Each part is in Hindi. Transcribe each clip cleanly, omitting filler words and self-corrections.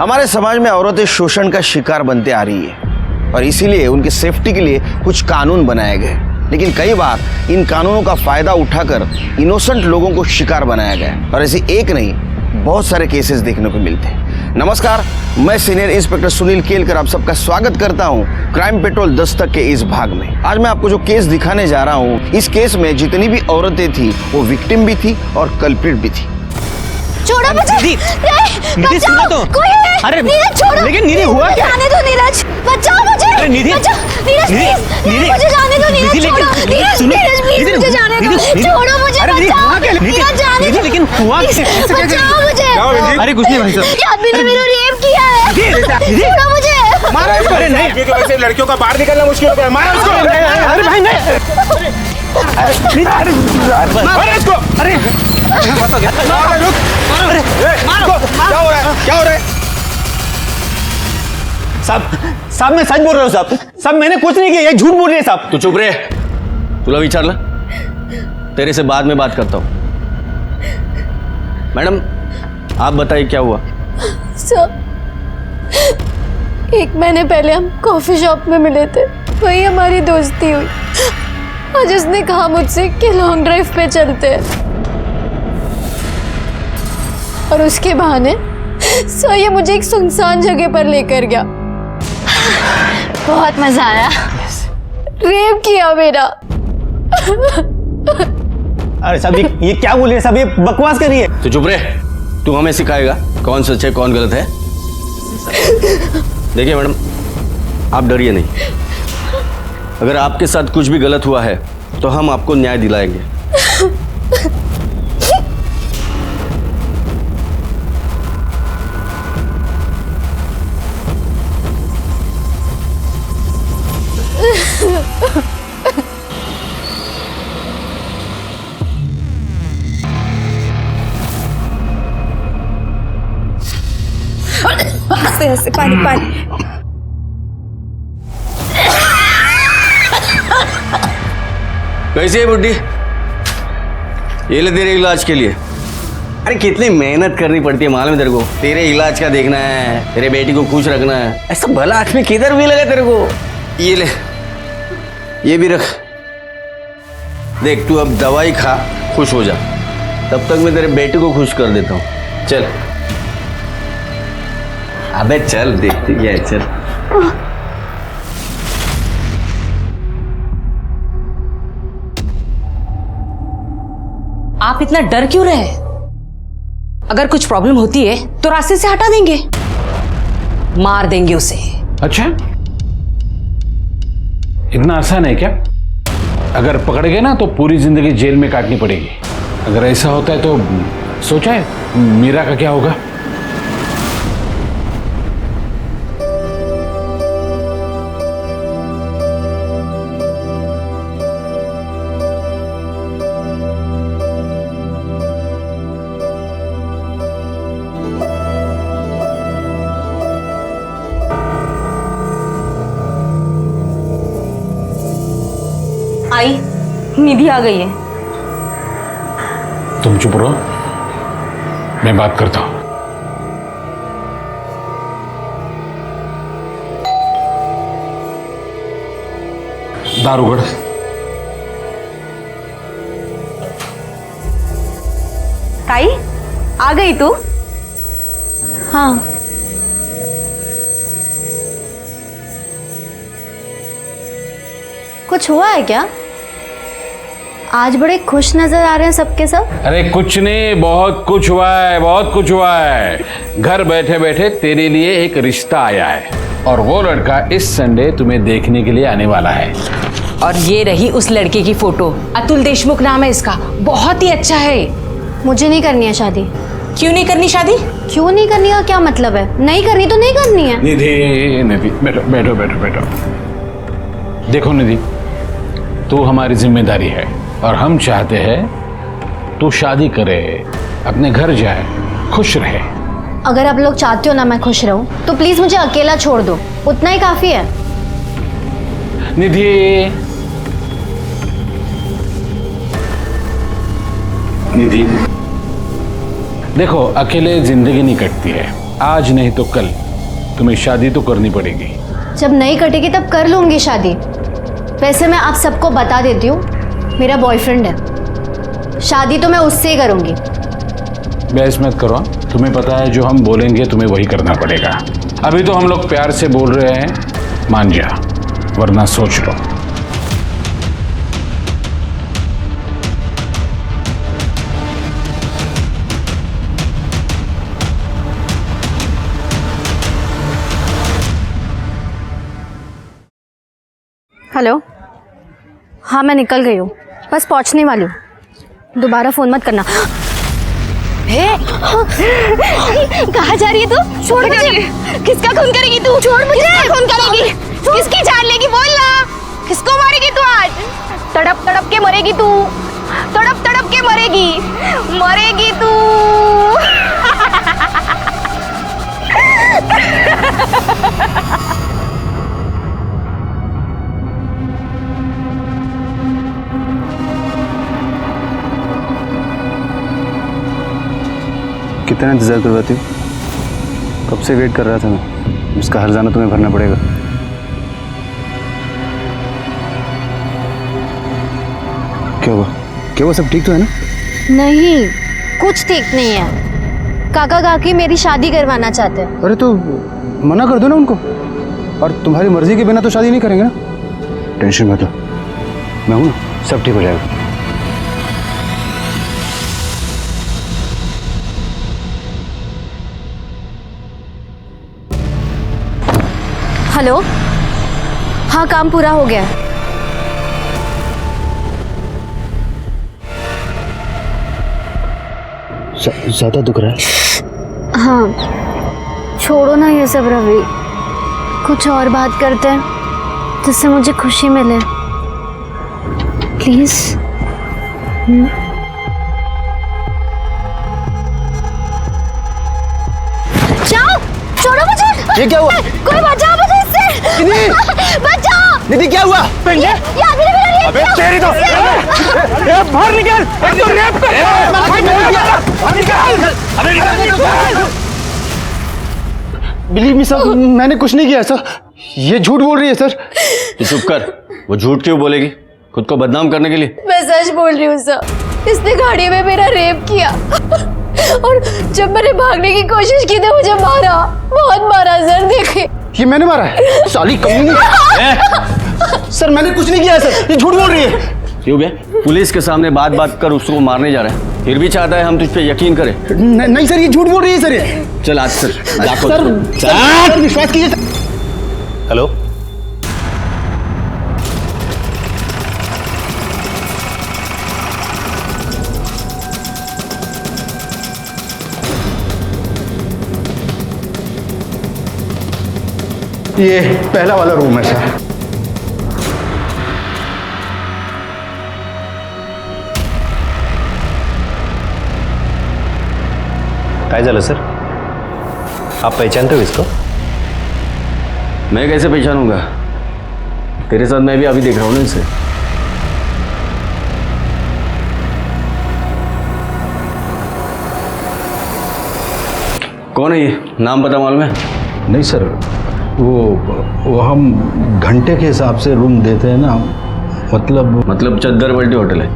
हमारे समाज में औरतें शोषण का शिकार बनते आ रही है और इसीलिए उनकी सेफ्टी के लिए कुछ कानून बनाए गए, लेकिन कई बार इन कानूनों का फायदा उठाकर इनोसेंट लोगों को शिकार बनाया गया और ऐसे एक नहीं बहुत सारे केसेस देखने को मिलते हैं। नमस्कार, मैं सीनियर इंस्पेक्टर सुनील केलकर आप सबका स्वागत करता हूं क्राइम पेट्रोल दस्तक के इस भाग में। आज मैं आपको जो केस दिखाने जा रहा हूं, इस केस में जितनी भी औरतें थी वो विक्टिम भी थी और कल्प्रिट भी थी। छोड़ो मुझे। निधि सुनो तो। अरे छोड़ो। लेकिन निधि हुआ क्या? जाने दो नीरज, बचाओ मुझे। अरे निधि, नीरज प्लीज, मुझे जाने दो नीरज, छोड़ो। नीरज प्लीज मुझे जाने दो, छोड़ो मुझे, बचाओ। नीरज जाने दो। लेकिन हुआ कैसे? बचाओ मुझे। अरे कुछ नहीं भाई साहब। ये आदमी ने मेरा रेप किया है, छोड़ो मुझे। मारा इसको। अरे नहीं, तो वैसे लड़कियों का बाहर निकलना मुश्किल हो गया। मारा उसको। अरे भाई नहीं। मारा इसको। अरे क्या हो रहा है? क्या हो रहा है? साहब मैं सच बोल रहा हूँ साहब मैंने कुछ नहीं किया, ये झूठ बोल रही है साहब। तू चुप रहे, तुला विचारलं, तेरे से बाद में बात करता हूँ। मैडम आप बताइए क्या हुआ? सर, 1 महीने पहले हम कॉफी शॉप में मिले थे, वही हमारी दोस्ती हुई। आज उसने कहा मुझसे कि लॉन्ग ड्राइव पे चलते हैं और उसके बहाने सर ये मुझे एक सुनसान जगह पर लेकर गया। बहुत मजा आया। रेप किया मेरा। अरे साहब ये क्या बोल रही है साहब, ये बकवास कर रही है। तू चुप रहे, तू हमें सिखाएगा कौन सच है कौन गलत है। देखिए मैडम, आप डरिए नहीं, अगर आपके साथ कुछ भी गलत हुआ है तो हम आपको न्याय दिलाएंगे। हंसते पानी पानी। कैसी है बुड्ढी? ये ले तेरे इलाज के लिए। अरे कितनी मेहनत करनी पड़ती है मालूम है तेरे को? तेरे इलाज का देखना है, तेरे बेटी को खुश रखना है। ऐसा भला आदमी किधर भी लगा तेरे को। ये ले, ये भी रख। देख तू अब दवाई खा, खुश हो जा, तब तक मैं तेरे बेटी को खुश कर देता हूँ। चल अबे चल, देखती क्या है, चल। आप इतना डर क्यों रहे? अगर कुछ प्रॉब्लम होती है तो रास्ते से हटा देंगे, मार देंगे उसे। अच्छा, इतना आसान है क्या? अगर पकड़ गए ना तो पूरी जिंदगी जेल में काटनी पड़ेगी। अगर ऐसा होता है तो सोचा है मीरा का क्या होगा? आई, निधि आ गई है। तुम चुप रहो, मैं बात करता हूं। दारूगढ़, ताई आ गई तू? हाँ, कुछ हुआ है क्या? आज बड़े खुश नजर आ रहे हैं सबके सब। अरे कुछ नहीं, बहुत कुछ हुआ है, बहुत कुछ हुआ है। घर बैठे बैठे तेरे लिए एक रिश्ता आया है और वो लड़का इस संडे तुम्हें देखने के लिए आने वाला है। और ये रही उस लड़के की फोटो, अतुल देशमुख नाम है इसका, बहुत ही अच्छा है। मुझे नहीं करनी है शादी। क्यों नहीं करनी शादी? क्यों नहीं करनी का क्या मतलब है? नहीं करनी तो नहीं करनी है। निधि, निधि बैठो बैठो बैठो बैठो। देखो निधि, तू हमारी जिम्मेदारी है और हम चाहते हैं तू शादी करे, अपने घर जाए, खुश रहे। अगर आप लोग चाहते हो ना मैं खुश रहूं तो प्लीज मुझे अकेला छोड़ दो, उतना ही काफी है। निधि, निधि देखो, अकेले जिंदगी नहीं कटती है, आज नहीं तो कल तुम्हें शादी तो करनी पड़ेगी। जब नहीं कटेगी तब कर लूंगी शादी। वैसे मैं आप सबको बता देती हूँ, मेरा बॉयफ्रेंड है, शादी तो मैं उससे ही करूंगी। बहस मत करो, तुम्हें पता है जो हम बोलेंगे तुम्हें वही करना पड़ेगा। अभी तो हम लोग प्यार से बोल रहे हैं, मान जा, वरना सोच लो। हेलो, हाँ मैं निकल गई हूँ, बस पहुँचने वाली हूँ, दोबारा फ़ोन मत करना। कहाँ जा रही है तू? छोड़ मुझे। किसका खून करेगी तू? छोड़ मुझे। किसका खून करेगी? किसकी जान लेगी? बोल ना, किसको मारेगी तू आज? तड़प तड़प के मरेगी तू, तड़प तड़प के मरेगी, मरेगी तू। कितना इंतज़ार करवाती हूँ? कब से वेट कर रहा था मैं। उसका हर्जाना तुम्हें भरना पड़ेगा। क्या हुआ? क्या हुआ? सब ठीक तो है ना? नहीं, कुछ ठीक नहीं है। काका काकी मेरी शादी करवाना चाहते हैं। अरे तो मना कर दो ना उनको, और तुम्हारी मर्जी के बिना तो शादी नहीं करेंगे ना। टेंशन मत लो, मैं हूँ ना, सब ठीक हो जाएगा। हेलो, हाँ काम पूरा हो गया। ज़्यादा दुख रहा है? हाँ, छोड़ो ना ये सब रवि, कुछ और बात करते हैं जिससे मुझे खुशी मिले, प्लीज। जाओ, छोड़ो मुझे। ये क्या हुआ? कोई बचाओ मुझे इससे। बचाओ। निधि क्या हुआ? ये आदमी ने मेरा रेप किया। तेरी तो बाहर निकल, रेप कर। बिलीव मी सर, मैंने कुछ नहीं किया सर। ये झूठ बोल रही है सर। तू चुप कर, वो झूठ क्यों बोलेगी? खुद को बदनाम करने के लिए? मैं सच बोल रही हूँ सर, इसने गाड़ी में मेरा रेप किया और जब मैंने भागने की कोशिश की तो मुझे मारा, बहुत मारा सर। देखे, ये मैंने मारा है? साली कमीनी। सर मैंने कुछ नहीं किया सर, ये झूठ बोल रही है। क्यों बे? पुलिस के सामने बात बात कर उसको मारने जा रहे हैं, फिर भी चाहता है हम तुझ पे यकीन करें? नहीं सर, ये झूठ बोल रही है सर। ये चल आज सर, सर विश्वास कीजिए। हेलो, ये पहला वाला रूम है सर। काय झालं सर? आप पहचानते हो इसको? मैं कैसे पहचानूंगा? तेरे साथ मैं भी अभी देख रहा हूँ ना इसे। कौन है ये? नाम पता मालूम है? नहीं सर, वो हम घंटे के हिसाब से रूम देते हैं ना, मतलब चद्दर बल्टी होटल है?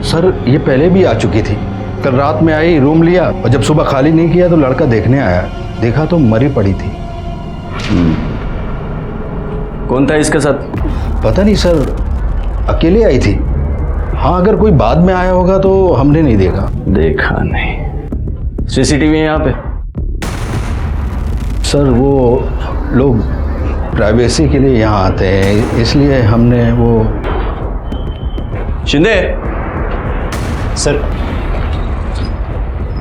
सर ये पहले भी आ चुकी थी, कल रात में आई, रूम लिया, और जब सुबह खाली नहीं किया तो लड़का देखने आया, देखा तो मरी पड़ी थी। कौन था इसके साथ? पता नहीं सर, अकेले आई थी। हाँ, अगर कोई बाद में आया होगा तो हमने नहीं देखा। देखा नहीं। सीसीटीवी है यहाँ पे? सर वो लोग प्राइवेसी के लिए यहाँ आते हैं, इसलिए हमने वो। शिंदे सर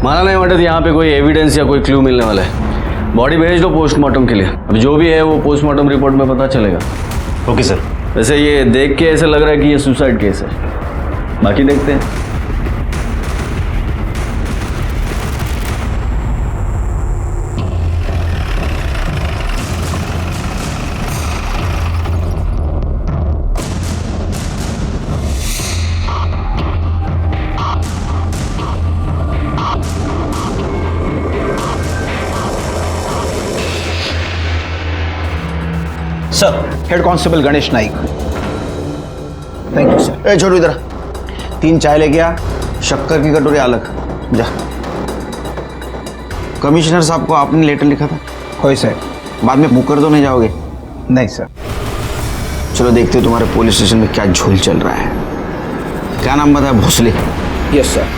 माना नहीं वाटत यहाँ पे कोई एविडेंस या कोई क्लू मिलने वाला है। बॉडी भेज दो पोस्टमार्टम के लिए, अब जो भी है वो पोस्टमार्टम रिपोर्ट में पता चलेगा। Okay sir. वैसे ये देख के ऐसा लग रहा है कि ये सुसाइड केस है, बाकी देखते हैं। Sir, head constable Ganesh Naik. Thank you sir. ए छोटू इधर आ। 3 चाय लेके आ, शक्कर की कटोरी अलग। जा। कमिश्नर साहब को आपने लेटर लिखा था? होय सर। बाद में मुकर तो नहीं जाओगे? नहीं सर। चलो देखते हो तुम्हारे पुलिस स्टेशन में क्या झोल चल रहा है। क्या नाम बताया? भोसले। Yes sir.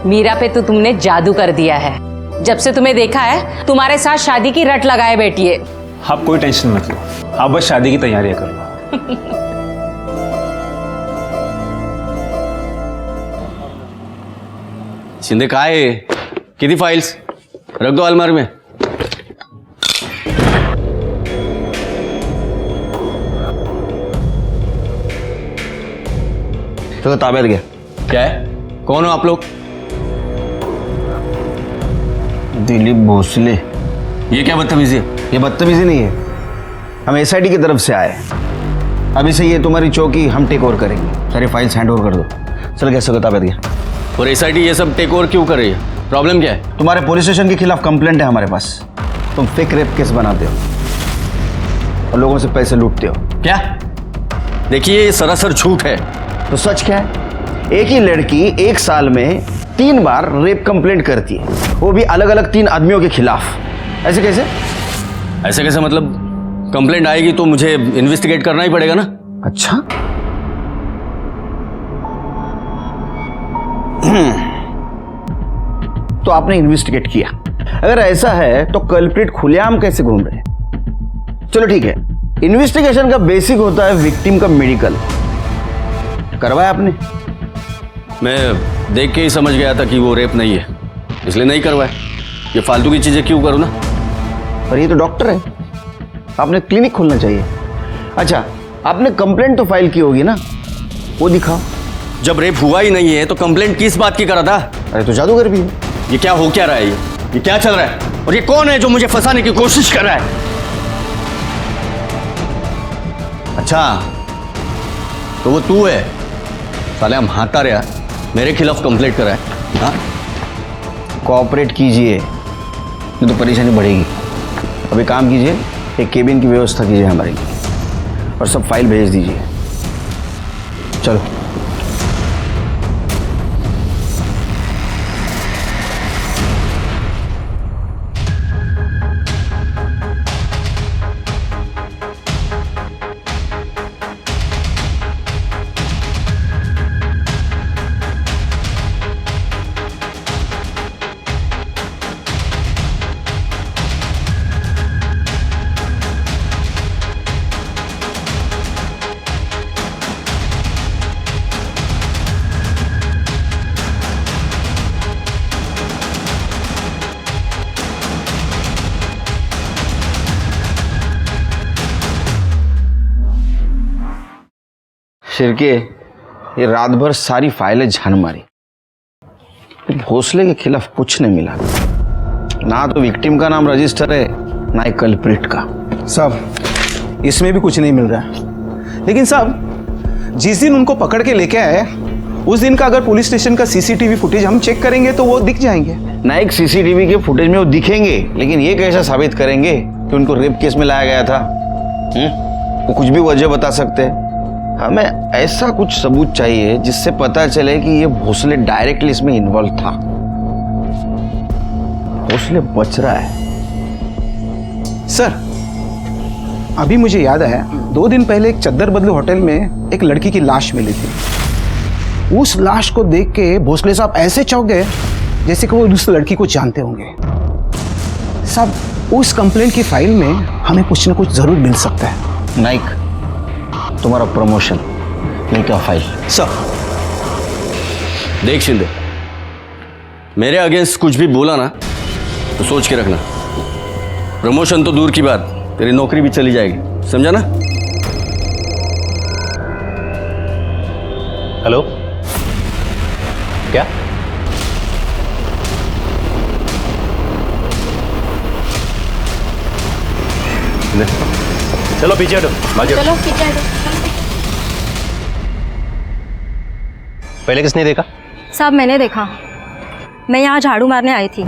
मीरा पे तो तुमने जादू कर दिया है। जब से तुम्हें देखा है तुम्हारे साथ शादी की रट लगाए बैठी है। आप कोई टेंशन मत लो, आप बस शादी की तैयारियां करो। शिंदे काय आहे? किती फाइल्स? रख दो अलमारी में। चलो ताबेत घ्या। क्या है? कौन हो आप लोग? दिलीप भोसले। ये क्या बदतमीजी है? ये बदतमीजी नहीं है, हम एसआईटी की तरफ से आए हैं। अभी से ये तुम्हारी चौकी हम टेक ओवर करेंगे। सारी फाइल्स हैंड ओवर कर दो। चल कैसे होगा? ताबेत घ्या। और एसआईटी ये सब टेक ओवर क्यों कर रही है? प्रॉब्लम क्या है? तुम्हारे पुलिस स्टेशन के खिलाफ कंप्लेंट है हमारे पास। तुम फेक रेप केस बनाते हो और लोगों से पैसे लूटते हो। क्या? देखिए ये सरासर झूठ है। तो सच क्या है? एक ही लड़की 1 साल में 3 बार रेप कंप्लेंट करती है, वो भी अलग अलग 3 आदमियों के खिलाफ। ऐसे कैसे? ऐसे कैसे मतलब? कंप्लेंट आएगी तो मुझे इन्वेस्टिगेट करना ही पड़ेगा ना। अच्छा, तो आपने इन्वेस्टिगेट किया। अगर ऐसा है तो कल्प्रिट खुलेआम कैसे घूम रहे हैं? चलो ठीक है, इन्वेस्टिगेशन का बेसिक होता है विक्टिम का मेडिकल। करवाया आपने? मैं देख के ही समझ गया था कि वो रेप नहीं है, इसलिए नहीं करवाया। ये फालतू की चीजें क्यों करूँ ना। पर ये तो डॉक्टर है, आपने क्लिनिक खोलना चाहिए। अच्छा, आपने कंप्लेंट तो फाइल की होगी ना, वो दिखाओ। जब रेप हुआ ही नहीं है तो कंप्लेंट किस बात की करा था? अरे तो जादूगर भी है। ये क्या हो क्या रहा है? ये क्या चल रहा है? और ये कौन है जो मुझे फंसाने की कोशिश कर रहा है? अच्छा, तो वो तू है? साले हम हाथा रहा मेरे खिलाफ कंप्लेंट करा है। हाँ, कोऑपरेट कीजिए, नहीं तो परेशानी बढ़ेगी। अभी काम कीजिए, एक केबिन की व्यवस्था कीजिए हमारे लिए और सब फाइल भेज दीजिए। चलो। शिरके, ये रात भर सारी फाइलें झान मारी, भोसले के खिलाफ कुछ नहीं मिला। ना तो विक्टिम का नाम रजिस्टर है, ना ही कल्प्रिट का। साहब, इसमें भी कुछ नहीं मिल रहा है। लेकिन साहब, जिस दिन उनको पकड़ के लेके आए उस दिन का अगर पुलिस स्टेशन का सीसीटीवी फुटेज हम चेक करेंगे तो वो दिख जाएंगे। ना एक सीसीटीवी के फुटेज में वो दिखेंगे, लेकिन ये कैसे साबित करेंगे कि उनको रेप केस में लाया गया था? वो कुछ भी वजह बता सकते हैं। हमें ऐसा कुछ सबूत चाहिए जिससे पता चले कि ये भोसले डायरेक्टली इसमें इन्वॉल्व था। भोसले बच रहा है। सर, अभी मुझे याद आया, 2 दिन पहले एक चद्दर बदलू होटल में एक लड़की की लाश मिली थी। उस लाश को देख के भोसले साहब ऐसे चौंक गए जैसे कि वो उस लड़की को जानते होंगे। साहब, उस कंप्लेंट की फाइल में हमें कुछ ना कुछ जरूर मिल सकता है। नाइक, तुम्हारा प्रमोशन लेकर फाइल। सर, देख शिंदे, मेरे अगेंस्ट कुछ भी बोला ना तो सोच के रखना। प्रमोशन तो दूर की बात, तेरी नौकरी भी चली जाएगी, समझा ना? हेलो, क्या? चलो पीछे हटो, भाग जाओ। चलो पीछे हटो। पहले किसने देखा? साहब मैंने देखा, मैं यहाँ झाड़ू मारने आई थी।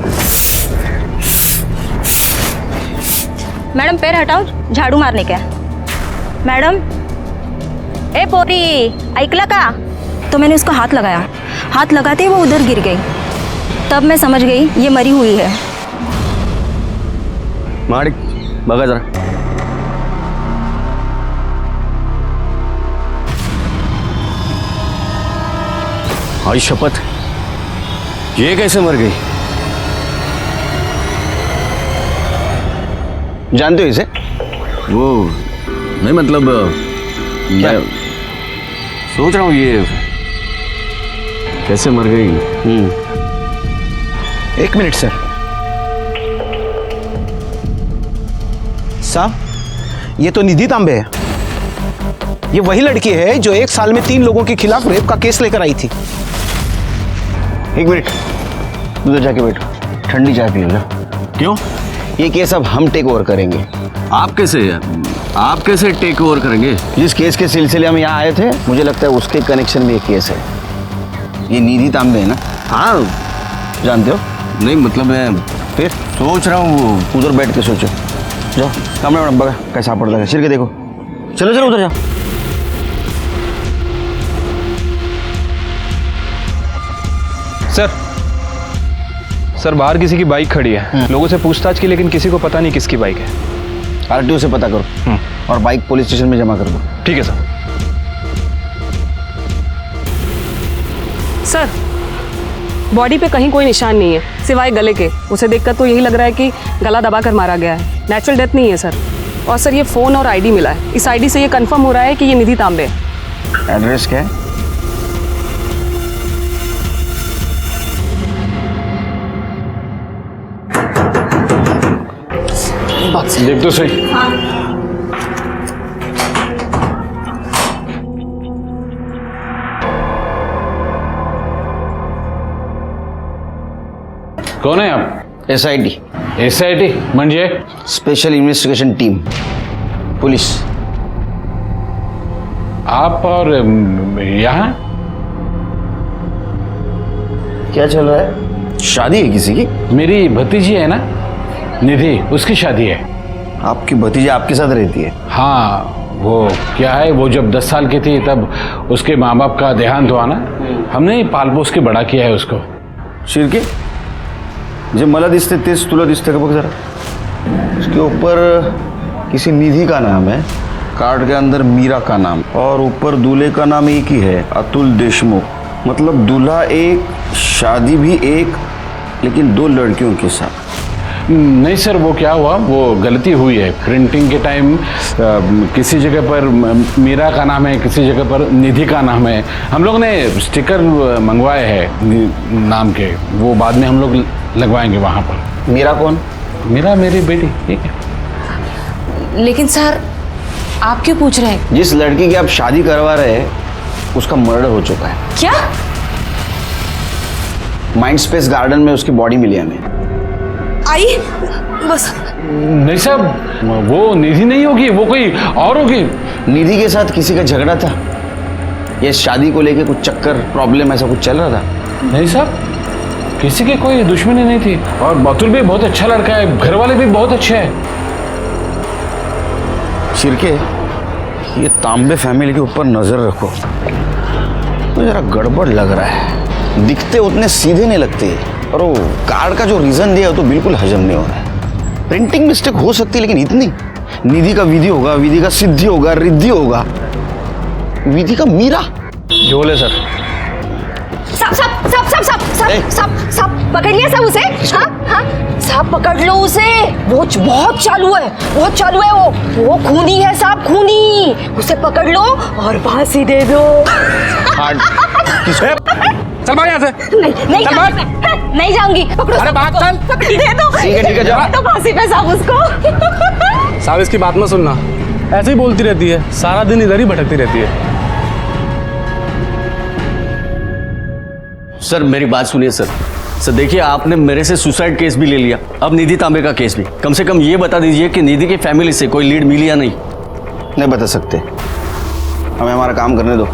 मैडम पैर हटाओ, झाड़ू मारने का। मैडम ए पोरी ऐकला का? तो मैंने उसको हाथ लगाया, हाथ लगाते ही वो उधर गिर गई। तब मैं समझ गई ये मरी हुई है। माडिक बघा जरा। आई शपथ, ये कैसे मर गई? जानते हो इसे? वो नहीं मतलब मैं सोच रहा हूँ ये कैसे मर गई। एक मिनट सर। साहब, ये तो निधि तांबे है। ये वही लड़की है जो 1 साल में 3 लोगों के खिलाफ रेप का केस लेकर आई थी। एक मिनट, उधर जाके बैठो, ठंडी चाय पी लो। क्यों? ये केस अब हम टेक ओवर करेंगे। आप कैसे टेक ओवर करेंगे? जिस केस के सिलसिले हम यहाँ आए थे, मुझे लगता है उसके कनेक्शन में ये केस है। ये निधि तांबे है ना? हाँ, जानते हो? नहीं मतलब मैं फिर सोच रहा हूँ। उधर बैठ के सोचो। जाओ कमरे में बगा कैसा पड़ लगा, छिल के देखो। चलो चलो उधर जाओ। सर बाहर किसी की बाइक खड़ी है, लोगों से पूछताछ की, लेकिन किसी को पता नहीं किसकी बाइक है। आरटीओ से पता करो और बाइक पुलिस स्टेशन में जमा कर दो। ठीक है सर। सर, बॉडी पे कहीं कोई निशान नहीं है सिवाय गले के। उसे देखकर तो यही लग रहा है कि गला दबा कर मारा गया है, नेचुरल डेथ नहीं है सर। और सर ये फ़ोन और आईडी मिला है, इस आईडी से ये कंफर्म हो रहा है कि ये निधि तांबे है। एड्रेस क्या है? देख तो सही। कौन है आप? SIT, SIT म्हणजे? Special investigation team, police. आप और यहाँ क्या चल रहा है? शादी है किसी की? मेरी भतीजी है ना निधि, उसकी शादी है। आपकी भतीजी आपके साथ रहती है? हाँ, वो क्या है, वो जब 10 साल की थी तब उसके माँ बाप का देहांत हुआ ना, हमने ही पाल पोस के बड़ा किया है उसको। शिरके, जे मला दिसते तेच तुला दिसते का बघ जरा। उसके ऊपर किसी निधि का नाम है, कार्ड के अंदर मीरा का नाम, और ऊपर दूल्हे का नाम एक ही है, अतुल देशमुख। मतलब दूल्हा एक, शादी भी एक, लेकिन 2 लड़कियों के साथ। नहीं सर, वो क्या हुआ, वो गलती हुई है। प्रिंटिंग के टाइम किसी जगह पर मीरा का नाम है, किसी जगह पर निधि का नाम है। हम लोग ने स्टिकर मंगवाए हैं नाम के, वो बाद में हम लोग लगवाएंगे वहाँ पर। मीरा कौन? मीरा मेरी बेटी। ठीक है। लेकिन सर आप क्यों पूछ रहे हैं? जिस लड़की की आप शादी करवा रहे हैं उसका मर्डर हो चुका है। क्या? माइंड स्पेस गार्डन में उसकी बॉडी मिली हमें। आई बस। नहीं साहब, वो निधि नहीं होगी, वो कोई और होगी। निधि के साथ किसी का झगड़ा था? ये शादी को लेके कुछ चक्कर, प्रॉब्लम ऐसा कुछ चल रहा था? नहीं साहब, किसी की कोई दुश्मनी नहीं थी। और अतुल भी बहुत अच्छा लड़का है, घर वाले भी बहुत अच्छे हैं। शिरके, ये तांबे फैमिली के ऊपर नजर रखो, तो जरा गड़बड़ लग रहा है। दिखते उतने सीधे नहीं लगते, और वो कार्ड का जो रीजन दिया तो बिल्कुल हजम नहीं हो रहा है। प्रिंटिंग मिस्टेक हो सकती है, लेकिन इतनी। निधि का विधि होगा, विधि का सिद्धि होगा, रिद्धि होगा, विधि का मीरा। जो बोले सर। सब सब सब सब सब सब सब सब पकड़ लिया सब उसे? हाँ हाँ, सब पकड़ लो उसे। वो बहुत चालू है, बहुत चालू है वो खूनी है साहब, खूनी। उसे पकड़ लो और फांसी दे दो। चल भाग यहाँ से। नहीं चल भाग। नहीं जाऊंगी। पकड़ो। अरे भाग चल। दे दो। ठीक है जाओ। तो फांसी पे साहब उसको। साहब इसकी बात मत सुनना, ऐसे ही बोलती रहती है, सारा दिन इधर ही भटकती रहती है। सर मेरी बात सुनिए सर। सर देखिए, आपने मेरे से सुसाइड केस भी ले लिया, अब निधि तांबे का केस भी। कम से कम ये बता दीजिए कि निधि की फैमिली से कोई लीड मिली या नहीं। नहीं बता सकते, हमें हमारा काम करने दो।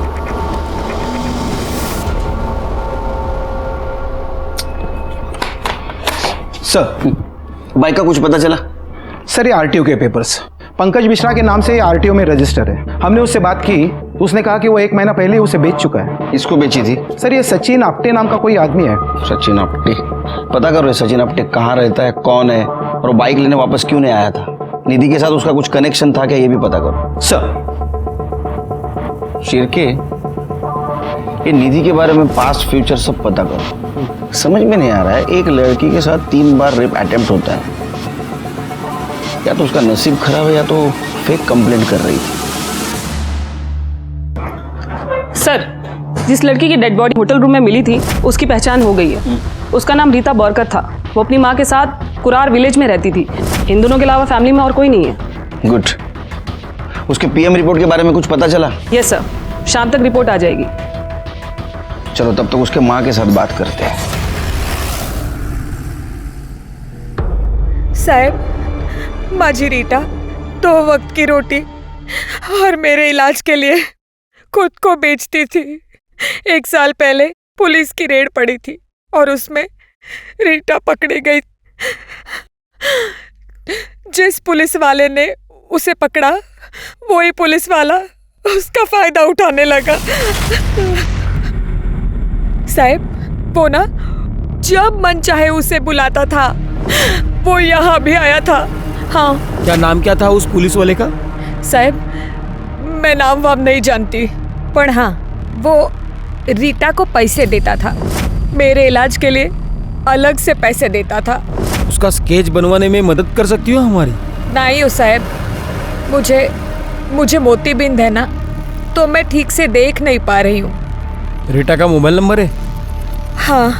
सर बाइक का कुछ पता चला? सर ये आरटीओ के पेपर्स पंकज मिश्रा के नाम से आरटीओ में रजिस्टर है। हमने उससे बात की तो उसने कहा कि वो 1 महीना पहले उसे बेच चुका है। इसको बेची थी? सर ये सचिन आप्टे नाम का कोई आदमी है। सचिन आप्टे? पता करो सचिन आप्टे कहाँ रहता है, कौन है, और वो बाइक लेने वापस क्यों नहीं आया था। निधि के साथ उसका कुछ कनेक्शन था क्या, ये भी पता करो। सर शिरके, ये निधि के बारे में पास्ट फ्यूचर सब पता करो। समझ में नहीं आ रहा है, एक लड़की के साथ 3 बार रेप अटेम्प्ट होता है। या तो उसका नसीब खराब है या तो फेक कंप्लेंट कर रही थी। सर, जिस लड़की की डेड बॉडी होटल रूम में मिली थी उसकी पहचान हो गई है। उसका नाम रीता बोरकर था। वो अपनी माँ के साथ कुरार विलेज में रहती थी। इन दोनों के अलावा फैमिली में और कोई नहीं है। गुड। उसके पीएम रिपोर्ट के बारे में कुछ पता चला? यस सर, शाम तक रिपोर्ट आ जाएगी। चलो तब तक उसके माँ के साथ बात करते हैं। साहब, माझी रीटा 2 वक्त की रोटी और मेरे इलाज के लिए खुद को बेचती थी। 1 साल पहले पुलिस की रेड पड़ी थी और उसमें रीटा पकड़ी गई। जिस पुलिस वाले ने उसे पकड़ा वही पुलिस वाला उसका फायदा उठाने लगा। साहब, वो ना जब मन चाहे उसे बुलाता था। वो यहाँ भी आया था। हाँ। क्या नाम क्या था उस पुलिस वाले का? साहब, मैं नाम वाम नहीं जानती, पर हाँ, वो रीटा को पैसे देता था। मेरे इलाज के लिए अलग से पैसे देता था। उसका स्केच बनवाने में मदद कर सकती हो हमारी? नहीं हो साहब, मुझे मोतीबिंद है ना, तो मैं ठीक से देख नहीं पा रही हूँ। रीटा का मोबाइल नंबर है? हाँ।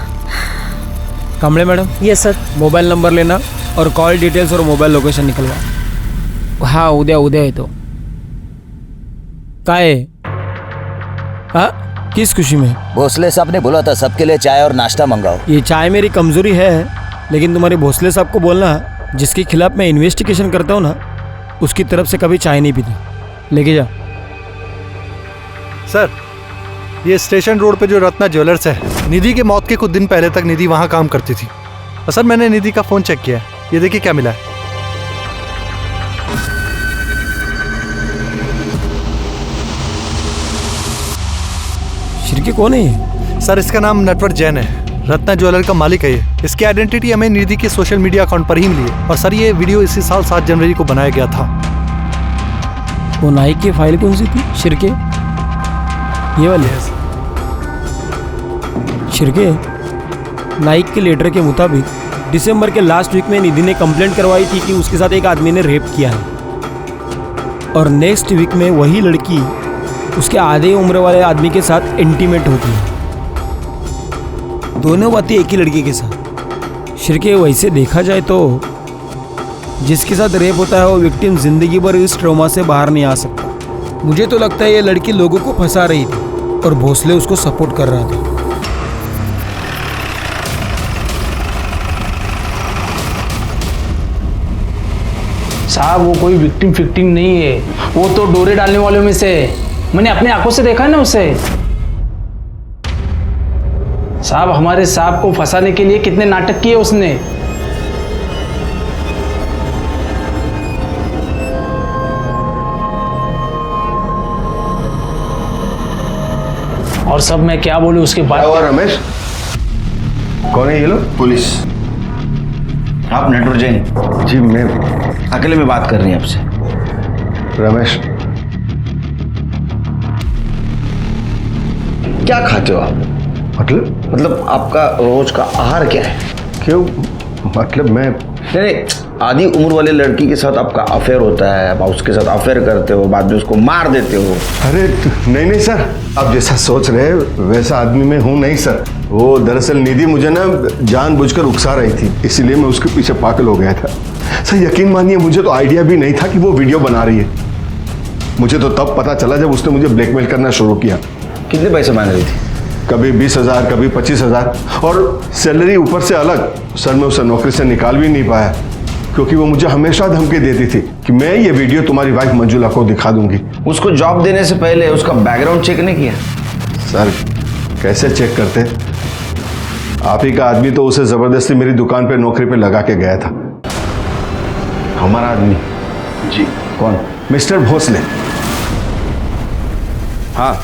Kamde madam? Yes sir. Mobile number लेना और कॉल डिटेल्स और मोबाइल लोकेशन निकलवा। हाँ, उद्या है तो का है? हाँ, किस खुशी में? भोसले साहब ने बोला था सबके लिए चाय और नाश्ता मंगाओ। ये चाय मेरी कमजोरी है, लेकिन तुम्हारे भोसले साहब को बोलना जिसके खिलाफ मैं इन्वेस्टिगेशन करता हूँ ना, उसकी तरफ से कभी चाय नहीं पीता। लेके जा। सर, ये स्टेशन रोड पे जो रत्ना ज्वेलर्स है, निधि के मौत के कुछ दिन पहले तक निधि वहाँ काम करती थी। और सर, मैंने निधि का फ़ोन चेक किया है, ये देखिए क्या मिला है। शिरके कौन है ये? सर, इसका नाम नटवर जैन है। रत्ना ज्वेलर का मालिक है ये। इसकी आइडेंटिटी हमें निधि के सोशल मीडिया अकाउंट पर ही मिली है। और सर, ये वीडियो इसी साल 7 जनवरी को बनाया गया था। वो नाइक की फाइल कौन सी थी शिरके? ये वाली? शिरके, नाइक के लेटर के मुताबिक दिसंबर के लास्ट वीक में निधि ने कंप्लेंट करवाई थी कि उसके साथ एक आदमी ने रेप किया है। और नेक्स्ट वीक में वही लड़की उसके आधे उम्र वाले आदमी के साथ इंटीमेट होती है। दोनों बातें एक ही लड़की के साथ। शिरके, वैसे देखा जाए तो जिसके साथ रेप होता है वो विक्टिम जिंदगी भर इस ट्रॉमा से बाहर नहीं आ सकता। मुझे तो लगता है ये लड़की लोगों को फंसा रही थी और भोसले उसको सपोर्ट कर रहा था। साहब, वो कोई विक्टिम फिक्टिम नहीं है, वो तो डोरे डालने वालों में से है। मैंने अपने आंखों से देखा है ना उसे। साहब, हमारे साहब को फंसाने के लिए कितने नाटक किए उसने। और सब मैं क्या बोलूं उसके बाद। और रमेश, कौन है ये लोग? पुलिस। आप नटवर जैन? जी, मैं अकेले में बात कर रही हैं आपसे। रमेश। क्या खाते हो आप? मतलब आपका रोज का आहार क्या है? क्यों? मतलब मैं नहीं, आधी उम्र वाले लड़की के साथ आपका अफेयर होता है, आप उसके साथ अफेयर करते हो, बाद में उसको मार देते हो। अरे नहीं सर, आप जैसा सोच रहे हैं वैसा आदमी मैं हूँ नहीं सर। वो दरअसल निधि मुझे ना जानबूझकर उकसा रही थी, इसीलिए मैं उसके पीछे पागल हो गया था। सर यकीन मानिए, मुझे तो आइडिया भी नहीं था कि वो वीडियो बना रही है। मुझे तो तब पता चला जब उसने मुझे ब्लैकमेल करना शुरू किया। कितने पैसे मांग रही थी? कभी 20,000, कभी 25,000 और सैलरी ऊपर से अलग। सर मैं उसे नौकरी से निकाल भी नहीं पाया क्योंकि वो मुझे हमेशा धमकी देती थी कि मैं ये वीडियो तुम्हारी वाइफ मंजुला को दिखा दूंगी। उसको जॉब देने से पहले उसका बैकग्राउंड चेक नहीं किया? सर कैसे चेक करते? आप ही का आदमी तो उसे जबरदस्ती मेरी दुकान पे नौकरी पे लगा के गया था। हमारा आदमी? जी। कौन? मिस्टर भोसले। हाँ,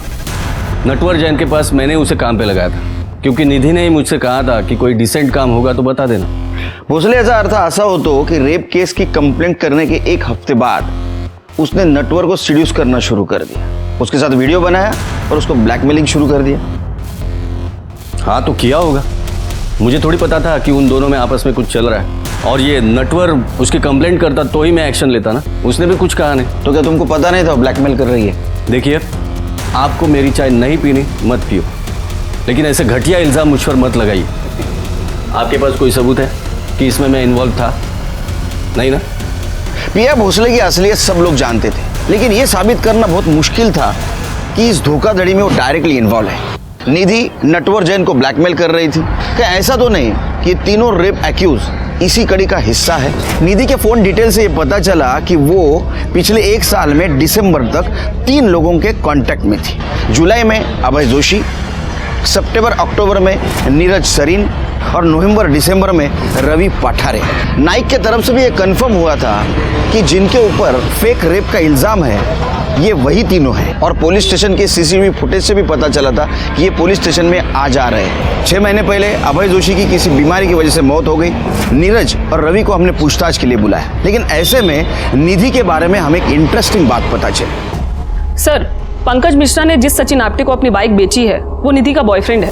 नटवर जैन के पास मैंने उसे काम पे लगाया था, क्योंकि निधि ने ही मुझसे कहा था कि कोई डिसेंट काम होगा तो बता देना। भोसले ऐसा अर्थ ऐसा हो तो कि रेप केस की कंप्लेंट करने के 1 हफ्ते बाद उसने नटवर को सीड्यूस करना शुरू कर दिया, उसके साथ वीडियो बनाया और उसको ब्लैकमेलिंग शुरू कर दिया। हाँ तो किया होगा, मुझे थोड़ी पता था कि उन दोनों में आपस में कुछ चल रहा है। और ये नटवर उसकी कंप्लेंट करता तो ही मैं एक्शन लेता ना, उसने भी कुछ कहा नहीं। तो क्या तुमको पता नहीं था ब्लैकमेल कर रही है? देखिए, आपको मेरी चाय नहीं पीनी मत पियो, लेकिन ऐसे घटिया इल्ज़ाम मुझ पर मत लगाइए। आपके पास कोई सबूत है कि इसमें मैं इन्वॉल्व था? नहीं ना? पिया भोसले की असलियत सब लोग जानते थे, लेकिन यह साबित करना बहुत मुश्किल था कि इस धोखाधड़ी में वो डायरेक्टली इन्वॉल्व है। निधि नटवर जैन को ब्लैकमेल कर रही थी। क्या ऐसा तो नहीं कि ये तीनों रेप एक्यूज इसी कड़ी का हिस्सा है? निधि के फोन डिटेल से ये पता चला कि वो पिछले 1 साल में दिसंबर तक 3 लोगों के कांटेक्ट में थी। जुलाई में अभय जोशी, सितंबर अक्टूबर में नीरज सरीन और नवंबर दिसंबर में रवि पठारे। नाइक के तरफ से भी ये कंफर्म हुआ था कि जिनके ऊपर फेक रेप का इल्जाम है ये वही तीनों हैं। और पुलिस स्टेशन के सीसीटीवी फुटेज से भी पता चला था कि ये पुलिस स्टेशन में आ जा रहे हैं। 6 महीने पहले अभय जोशी की किसी बीमारी की वजह से मौत हो गई। नीरज और रवि को हमने पूछताछ के लिए बुलाया, लेकिन ऐसे में निधि के बारे में हमें एक इंटरेस्टिंग बात पता चली। सर, पंकज मिश्रा ने जिस सचिन आप्टे को अपनी बाइक बेची है वो निधि का बॉयफ्रेंड है।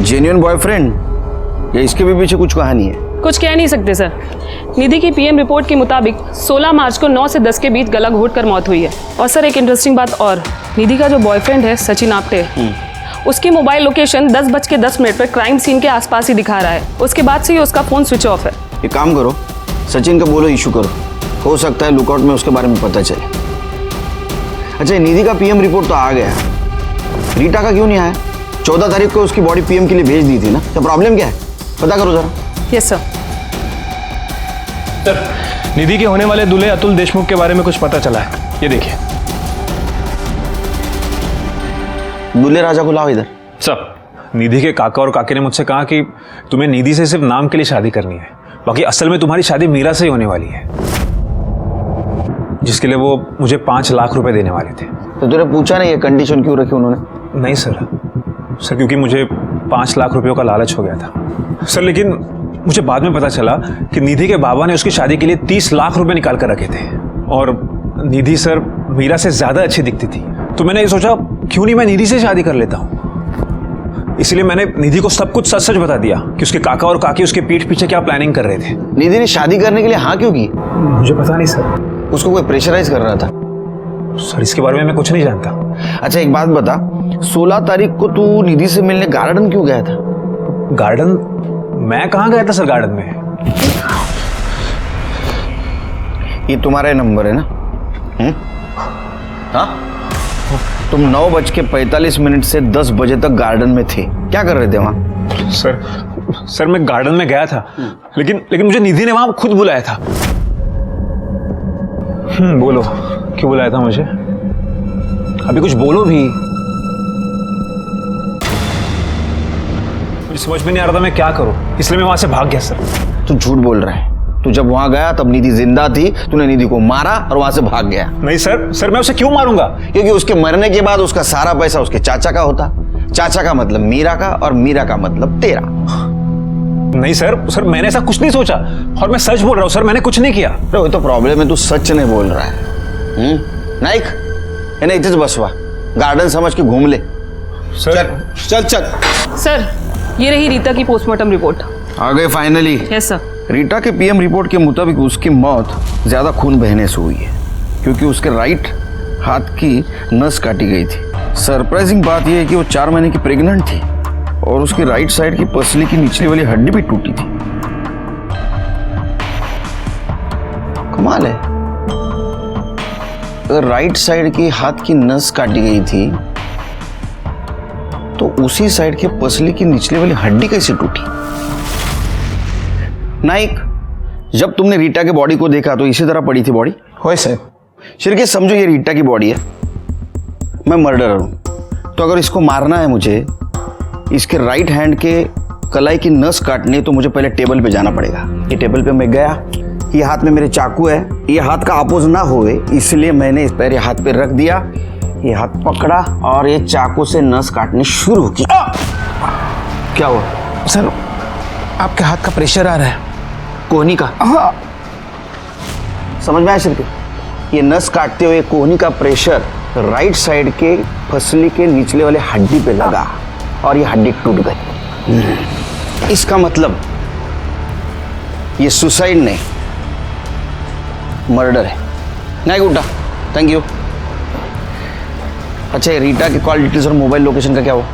जेन्युइन बॉयफ्रेंड या इसके भी पीछे कुछ कहानी है? कुछ कह नहीं सकते सर। निधि की पीएम रिपोर्ट के मुताबिक 16 मार्च को 9 से 10 के बीच गला घोटकर मौत हुई है। और सर एक इंटरेस्टिंग बात और, निधि का जो बॉयफ्रेंड है सचिन आप्टे, उसकी मोबाइल लोकेशन 10:10 पर क्राइम सीन के आसपास ही दिखा रहा है। उसके बाद से ही उसका फोन स्विच ऑफ है। एक काम करो, सचिन का बोलो इशू करो, हो सकता है लुकआउट में उसके बारे में पता चले। अच्छा, निधि का पीएम रिपोर्ट तो आ गया, रीटा का क्यों नहीं आया? 14 तारीख को उसकी बॉडी पीएम के लिए भेज दी थी ना, तो प्रॉब्लम क्या है? पता करो जरा। Yes sir. सर, निधि के होने वाले दूल्हे अतुल देशमुख के बारे में कुछ पता चला है, ये देखिए। दूल्हे राजा को लाओ इधर। सर, निधि के काका और काकी ने मुझसे कहा कि तुम्हें निधि से सिर्फ नाम के लिए शादी करनी है, बाकी असल में तुम्हारी शादी मीरा से ही होने वाली है, जिसके लिए वो मुझे 5 लाख रुपए देने वाले थे। तो तूने पूछा नहीं ये कंडीशन क्यों रखी उन्होंने? नहीं सर, क्योंकि मुझे 5 लाख रुपयों का लालच हो गया था सर। लेकिन मुझे बाद में पता चला कि निधि के बाबा ने उसकी शादी के लिए 30 लाख रुपए निकाल कर रखे थे, और निधि सर मीरा से ज्यादा अच्छी दिखती थी। तो मैंने ये सोचा क्यों नहीं मैं निधि से शादी कर लेता हूँ। इसलिए मैंने निधि को सब कुछ सच सच बता दिया कि उसके काका और काकी उसके पीठ पीछे क्या प्लानिंग कर रहे थे। निधि ने शादी करने के लिए हाँ क्यों की? मुझे पता नहीं सर। उसको कोई प्रेशराइज कर रहा था? सर, इसके बारे में मैं कुछ नहीं जानता। अच्छा एक बात बता, 16 तारीख को तू निधि से मिलने गार्डन क्यों गया था? गार्डन? मैं कहाँ गया था सर गार्डन में? ये तुम्हारा नंबर है ना? हाँ, तुम 9:45 से 10 बजे तक गार्डन में थे, क्या कर रहे थे वहां? सर मैं गार्डन में गया था, लेकिन मुझे निधि ने वहां खुद बुलाया था। बोलो क्यों बुलाया था मुझे? अभी कुछ बोलो भी। मुझे समझ में नहीं आ रहा था मैं क्या करूं, इसलिए मैं वहां से भाग गया सर। तू झूठ बोल रहा है। तू जब वहां गया तब निधि जिंदा थी, तूने निधि को मारा और वहां से भाग गया। नहीं सर, मैं उसे क्यों मारूंगा? क्योंकि उसके मरने के बाद उसका सारा पैसा उसके चाचा का होता। चाचा का मतलब मीरा का और मीरा का मतलब तेरा। नहीं सर मैंने ऐसा कुछ नहीं सोचा, और मैं सच बोल रहा हूँ सर, मैंने कुछ नहीं किया। वो तो प्रॉब्लम है, तू सच नहीं बोल रहा है। नाइक, इन्हें इधर बसवा, गार्डन समझ के घूम ले। चल। सर, ये रही रीता की पोस्टमार्टम रिपोर्ट। आ गए फाइनली? Yes sir. रीटा के पीएम रिपोर्ट के मुताबिक उसकी मौत ज्यादा खून बहने से हुई है, क्योंकि उसके राइट हाथ की नस काटी गई थी। सरप्राइजिंग बात यह है कि वो 4 महीने की प्रेग्नेंट थी और उसकी राइट साइड की पसली की निचली वाली हड्डी भी टूटी थी। कमाल है, अगर राइट साइड की हाथ की नस काटी गई थी तो उसी साइड के पसली की निचली वाली हड्डी कैसे टूटी? नाइक, जब तुमने रीटा के बॉडी को देखा तो इसी तरह पड़ी थी बॉडी? होए सर। शिरके समझो ये रीटा की बॉडी है, मैं मर्डरर हूं, तो अगर इसको मारना है मुझे, इसके राइट हैंड के कलाई की नस काटनी है तो मुझे पहले टेबल पे जाना पड़ेगा। ये टेबल पे मैं गया, ये हाथ में मेरे चाकू है, ये हाथ का अपोज ना होए इसलिए मैंने इस पैर ये हाथ पे रख दिया, ये हाथ पकड़ा और ये चाकू से नस काटनी शुरू की। क्या हुआ सर? आपके हाथ का प्रेशर आ रहा है। कोहनी का? समझ में आया सिर्फ? ये नस काटते हुए कोहनी का प्रेशर राइट साइड के फसली के निचले वाले हड्डी पे लगा और ये हड्डी टूट गई। इसका मतलब ये सुसाइड नहीं, मर्डर है। नहीं गुड्डा, थैंक यू। अच्छा, ये रीटा की कॉल डिटेल्स और मोबाइल लोकेशन का क्या हुआ?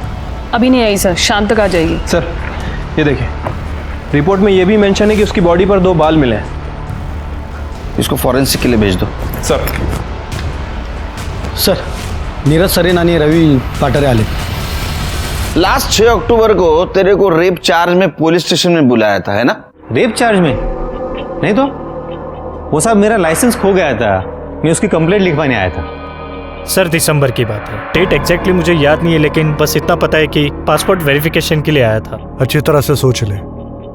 अभी नहीं आई सर, शाम तक आ जाएगी। सर ये देखिए, रिपोर्ट में ये भी मेंशन है कि उसकी बॉडी पर 2 बाल मिले हैं। इसको फॉरेंसिक के लिए भेज दो। सर नीरज सरेन आणि रवि पाटरे आले। लास्ट 6 अक्टूबर को तेरे को रेप चार्ज में पुलिस स्टेशन में बुलाया था, है ना? रेप चार्ज में? नहीं तो वो साहब, मेरा लाइसेंस खो गया था, मैं उसकी कंप्लेंट लिखवाने आया था। सर दिसंबर की बात है, डेट एग्जैक्टली मुझे याद नहीं है, लेकिन बस इतना पता है कि पासपोर्ट वेरिफिकेशन के लिए आया था। अच्छी तरह से सोच ले,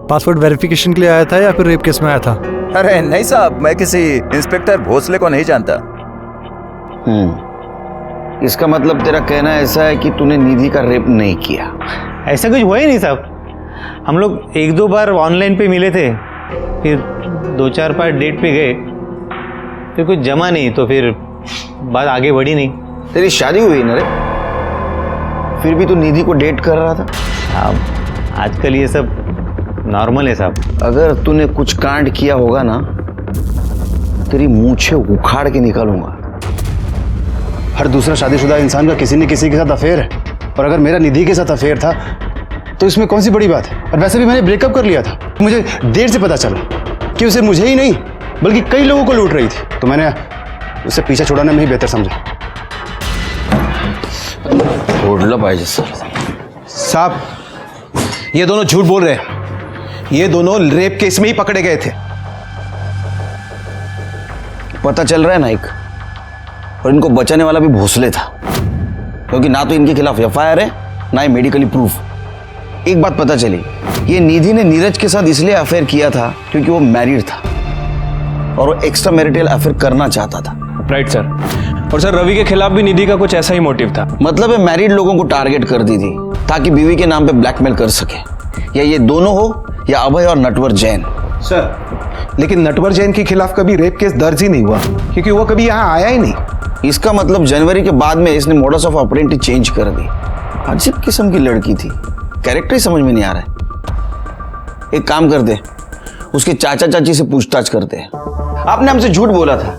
पासपोर्ट वेरिफिकेशन के लिए आया था या फिर रेप केस में आया था? अरे नहीं साहब, मैं किसी इंस्पेक्टर भोसले को नहीं जानता। इसका मतलब तेरा कहना ऐसा है कि तूने निधि का रेप नहीं किया? ऐसा कुछ हुआ ही नहीं साहब। हम लोग 1-2 बार ऑनलाइन पे मिले थे, फिर 2-4 बार डेट पे गए, फिर कुछ जमा नहीं तो फिर बात आगे बढ़ी नहीं। तेरी शादी हुई ना रे, फिर भी तू निधि को डेट कर रहा था? अब आजकल ये सब नॉर्मल है साहब। अगर तूने कुछ कांड किया होगा ना, तेरी मूंछें उखाड़ के निकालूंगा। हर दूसरा शादीशुदा इंसान का किसी न किसी के साथ अफेयर है, और अगर मेरा निधि के साथ अफेयर था तो इसमें कौन सी बड़ी बात है? और वैसे भी मैंने ब्रेकअप कर लिया था। मुझे देर से पता चला कि उसे मुझे ही नहीं बल्कि कई लोगों को लूट रही थी, तो मैंने उसे पीछा छुड़ाना में ही बेहतर समझा। छोड़ला पाहिजे सर। साहब ये दोनों झूठ बोल रहे हैं, ये दोनों रेप केस में ही पकड़े गए थे। पता चल रहा है ना एक, और इनको बचाने वाला भी भोसले था, क्योंकि ना तो इनके खिलाफ एफआईआर है ना ही मेडिकली प्रूफ। एक बात पता चली, ये निधि ने नीरज के साथ इसलिए अफेयर किया था क्योंकि वो मैरिड था और वो एक्स्ट्रा मैरिटल अफेयर करना चाहता था। Right sir. और सर रवि के खिलाफ भी निधि का कुछ ऐसा ही मोटिव था। मतलब है मैरिड लोगों को टारगेट कर दी थी ताकि बीवी के नाम पे ब्लैकमेल कर सके, या ये दोनों हो या अभय और नटवर जैन। सर लेकिन नटवर जैन के खिलाफ कभी रेप केस दर्ज ही नहीं हुआ, क्योंकि वो कभी यहाँ आया ही नहीं। इसका मतलब जनवरी के बाद में इसने मोडस ऑफ ऑपरेंडी चेंज कर दी। अजीब किस्म की लड़की थी, कैरेक्टर ही समझ में नहीं आ रहा है। एक काम कर दे, उसके चाचा चाची से पूछताछ करते हैं। आपने हमसे झूठ बोला था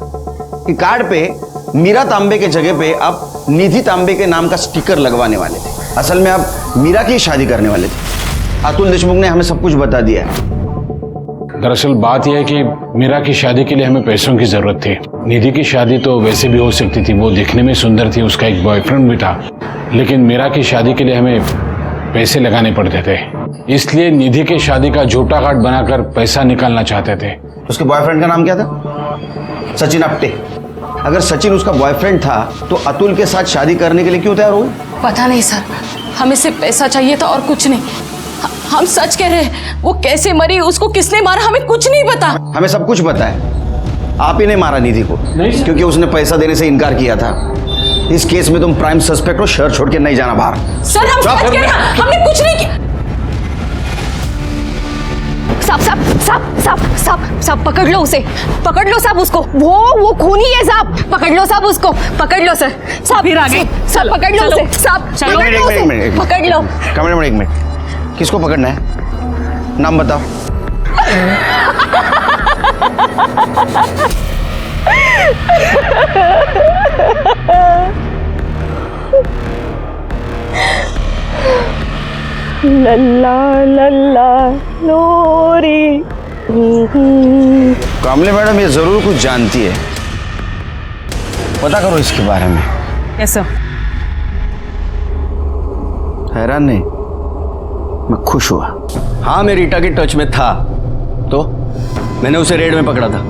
कि कार्ड पे मीरा तांबे के जगह पे आप निधि तांबे के नाम का स्टिकर लगवाने वाले थे। असल में आप मीरा की शादी करने वाले थे। अतुल देशमुख ने हमें सब कुछ बता दिया है। दरअसल बात यह है कि मीरा की शादी के लिए हमें पैसों की जरूरत थी। निधि की शादी तो वैसे भी हो सकती थी, वो दिखने में सुंदर थी, उसका एक बॉयफ्रेंड भी था, लेकिन मीरा की शादी के लिए हमें पैसे लगाने पड़ते थे। इसलिए निधि की शादी का झूठा कार्ड बनाकर पैसा निकालना चाहते थे। उसके बॉयफ्रेंड का नाम क्या था? सचिन आप्टे। अगर सचिन उसका बॉयफ्रेंड था तो अतुल के साथ शादी करने के लिए क्यों तैयार हुए? पता नहीं सर, हमें सिर्फ पैसा चाहिए था और कुछ नहीं। हम सच कह रहे हैं, वो कैसे मरी, उसको किसने मारा, हमें कुछ नहीं पता। हमें सब कुछ पता है। आप ही ने मारा निधि को, क्योंकि उसने पैसा देने से इनकार किया था। इस केस में तुम प्राइम सस्पेक्ट हो, शहर छोड़ के नहीं जाना बाहर। सर हम सच कह रहे हैं, हमने कुछ नहीं किया। साहब साहब साहब साहब साहब साहब पकड़ लो उसे, पकड़ लो साहब उसको। वो खूनी है साहब, पकड़ लो साहब उसको, पकड़ लो सर। साहब फिर आगे, साहब पकड़ लो उसे, साहब पकड़ लो उसे, पकड़ लो। कमरे में एक मिनट, किसको पकड़ना है? नाम बताओ। लल्ला लल्ला लोरी। कामले मैडम ये जरूर कुछ जानती है, पता करो इसके बारे में। Yes sir. हैरान नहीं, मैं खुश हुआ। हाँ मैं रीटा के टच में था, तो मैंने उसे रेड में पकड़ा था।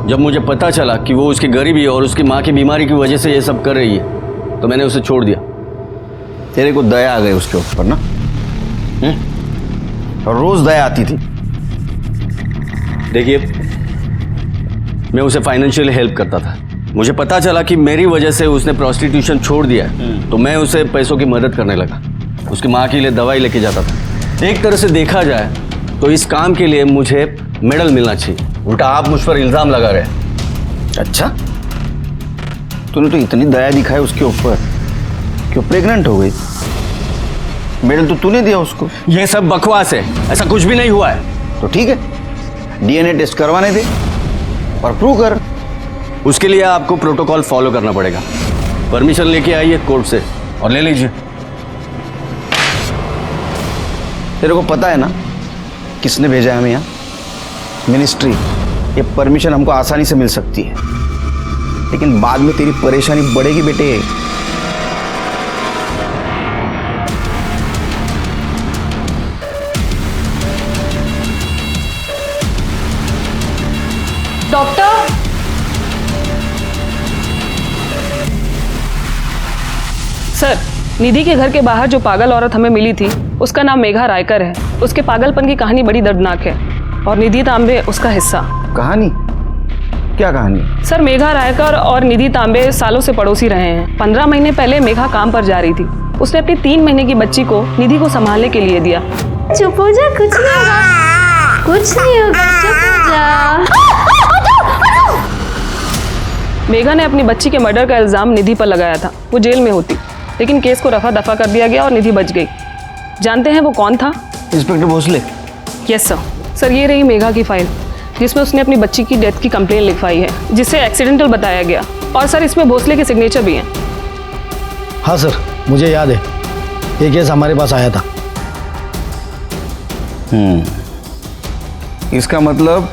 जब मुझे पता चला कि वो उसकी गरीबी और उसकी माँ की बीमारी की वजह से ये सब कर रही है, तो मैंने उसे छोड़ दिया। तेरे को दया आ गई उसके ऊपर ना? और रोज दया आती थी। देखिए, मैं उसे फाइनेंशियली हेल्प करता था। मुझे पता चला कि मेरी वजह से उसने प्रोस्टिट्यूशन छोड़ दिया है, तो मैं उसे पैसों की मदद करने लगा। उसकी माँ के लिए दवाई लेके जाता था। एक तरह से देखा जाए तो इस काम के लिए मुझे मेडल मिलना चाहिए, उल्टा आप मुझ पर इल्जाम लगा रहे। अच्छा, तूने तो इतनी दया दिखाई उसके ऊपर कि वो प्रेग्नेंट हो गई। मेडल तो तूने दिया उसको। ये सब बकवास है, ऐसा कुछ भी नहीं हुआ है। तो ठीक है, डीएनए टेस्ट करवाने दे और प्रूव कर। उसके लिए आपको प्रोटोकॉल फॉलो करना पड़ेगा। परमिशन लेके आइए कोर्ट से और ले लीजिए। तेरे को पता है ना किसने भेजा है हमें यहाँ? मिनिस्ट्री। ये परमिशन हमको आसानी से मिल सकती है, लेकिन बाद में तेरी परेशानी बढ़ेगी बेटे। डॉक्टर, सर, निधि के घर के बाहर जो पागल औरत हमें मिली थी उसका नाम मेघा रायकर है। उसके पागलपन की कहानी बड़ी दर्दनाक है और निधि तांबे उसका हिस्सा। कहानी? क्या कहानी? सर, मेघा रायकर और निधि तांबे सालों से पड़ोसी रहे हैं। 15 महीने पहले मेघा काम पर जा रही थी। उसने अपनी 3 महीने की बच्ची को निधि को संभालने के लिए दिया। चुप हो जा, कुछ नहीं होगा, कुछ नहीं होगा, चुप हो जा। मेघा ने अपनी बच्ची के मर्डर का इल्जाम निधि पर लगाया था। वो जेल में होती, लेकिन केस को रफा दफा कर दिया गया और निधि बच गई। जानते हैं वो कौन था? Inspector Bhosle. Yes sir. Sir, ये रही मेघा की फाइल जिसमें उसने अपनी बच्ची की डेथ की कंप्लेन लिखवाई है, जिसे एक्सीडेंटल बताया गया। और सर, इसमें भोसले के सिग्नेचर भी हैं। हाँ सर, मुझे याद है, ये केस हमारे पास आया था। इसका मतलब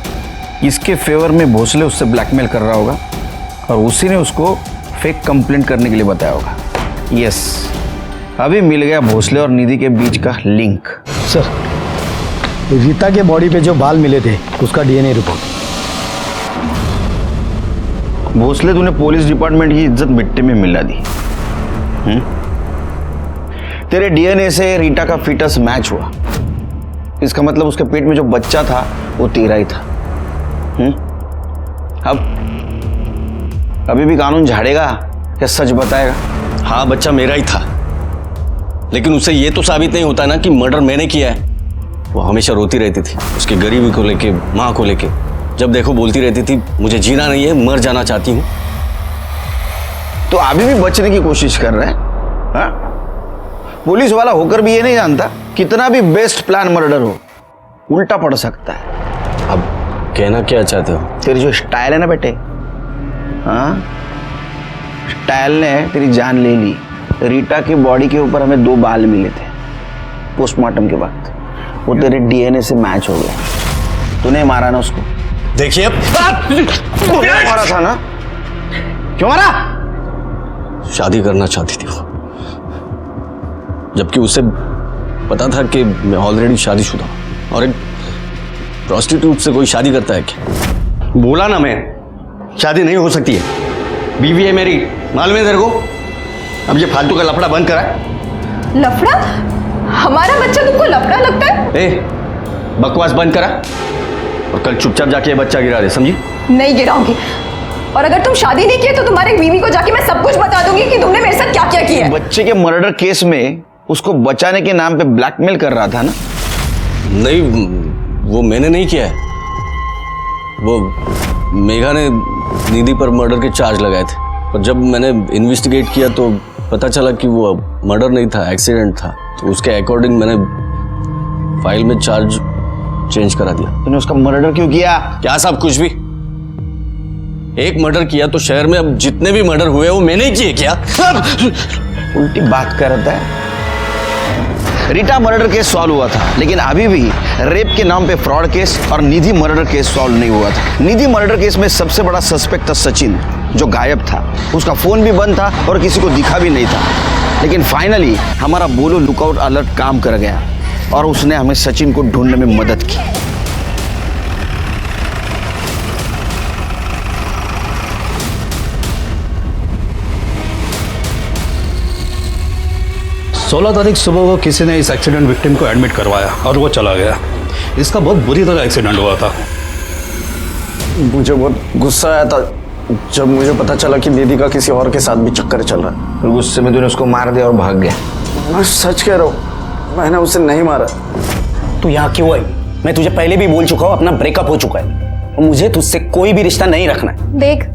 इसके फेवर में भोसले उससे ब्लैकमेल कर रहा होगा और उसी ने उसको फेक कंप्लेंट करने के लिए बताया होगा। यस, अभी मिल गया भोसले और निधि के बीच का लिंक। सर, रीता के बॉडी पे जो बाल मिले थे उसका डीएनए रिपोर्ट। भोसले, तूने पुलिस डिपार्टमेंट की इज्जत मिट्टी में मिला दी। तेरे डीएनए से रीटा का फीटस मैच हुआ। इसका मतलब उसके पेट में जो बच्चा था वो तेरा ही था। अब अभी भी कानून झाड़ेगा या सच बताएगा? हाँ, बच्चा मेरा ही था, लेकिन उससे ये तो साबित नहीं होता ना कि मर्डर मैंने किया है। वो हमेशा रोती रहती थी उसकी गरीबी को लेके, माँ को लेके। जब देखो बोलती रहती थी, मुझे जीना नहीं है, मर जाना चाहती हूँ। तो अभी भी बचने की कोशिश कर रहे हैं? हाँ? पुलिस वाला होकर भी ये नहीं जानता कितना भी बेस्ट प्लान मर्डर हो, उल्टा पड़ सकता है। अब कहना क्या चाहते हो? तेरी जो स्टाइल है ना बेटे, हाँ, स्टाइल ने तेरी जान ले ली। रीटा की बॉडी के ऊपर हमें 2 बाल मिले थे पोस्टमार्टम के वक्त, वो तेरे डीएनए से मैच हो गया। तूने मारा ना उसको? देखिए, मारा था ना? क्यों मारा? शादी करना चाहती थी वो, जबकि उसे पता था कि मैं ऑलरेडी शादीशुदा हूं। और एक प्रोस्टिट्यूट से कोई शादी करता है क्या? बोला ना मैं, शादी नहीं हो सकती है। बीवी है मेरी, मालूम है तेरे को? अब ये फालतू का लफड़ा बंद करा। लफड़ा? हमारा बच्चा तुमको लफड़ा लगता है? ए, बकवास बंद करा और कल चुपचाप जाके ये बच्चा गिरा दे, समझी? नहीं गिराऊंगी। और अगर तुम शादी नहीं किए तो तुम्हारे बीवी को जाके मैं सब कुछ बता दूंगी कि तुमने मेरे साथ क्या क्या किया है। बच्चे के मर्डर केस में उसको बचाने के नाम पे ब्लैकमेल कर रहा था ना? नहीं, वो मैंने नहीं किया है। वो मेघा ने निधि पर मर्डर के चार्ज लगाए थे, और जब मैंने इन्वेस्टिगेट किया तो पता चला कि वो मर्डर नहीं था, एक्सीडेंट था। तो उसके अकॉर्डिंग मैंने फाइल में चार्ज चेंज करा दिया। तूने उसका मर्डर क्यों किया? क्या साहब, कुछ भी। एक मर्डर किया तो शहर में अब जितने भी मर्डर हुए वो मैंने ही किए क्या? उल्टी बात करता है। रीटा मर्डर केस सॉल्व हुआ था, लेकिन अभी भी रेप के नाम पे फ्रॉड केस और निधि मर्डर केस सॉल्व नहीं हुआ था। निधि मर्डर केस में सबसे बड़ा सस्पेक्ट था सचिन, जो गायब था। उसका फोन भी बंद था और किसी को दिखा भी नहीं था। लेकिन फाइनली हमारा बोलो लुकआउट अलर्ट काम कर गया और उसने हमें सचिन को ढूंढने में मदद की। 16 तारीख सुबह को किसी ने इस एक्सीडेंट विक्टिम को एडमिट करवाया और वो चला गया। इसका बहुत बुरी तरह एक्सीडेंट हुआ था। मुझे बहुत गुस्सा आया था जब मुझे पता चला कि दीदी का किसी और के साथ भी चक्कर चल रहा है। फिर गुस्से में तूने उसको मार दिया और भाग गया। मैं सच कह रहा हूँ, मैंने उसे नहीं मारा। तू यहाँ क्यों आई? मैं तुझे पहले भी बोल चुका हूँ, अपना ब्रेकअप हो चुका है और मुझे तुझसे कोई भी रिश्ता नहीं रखना है। देख,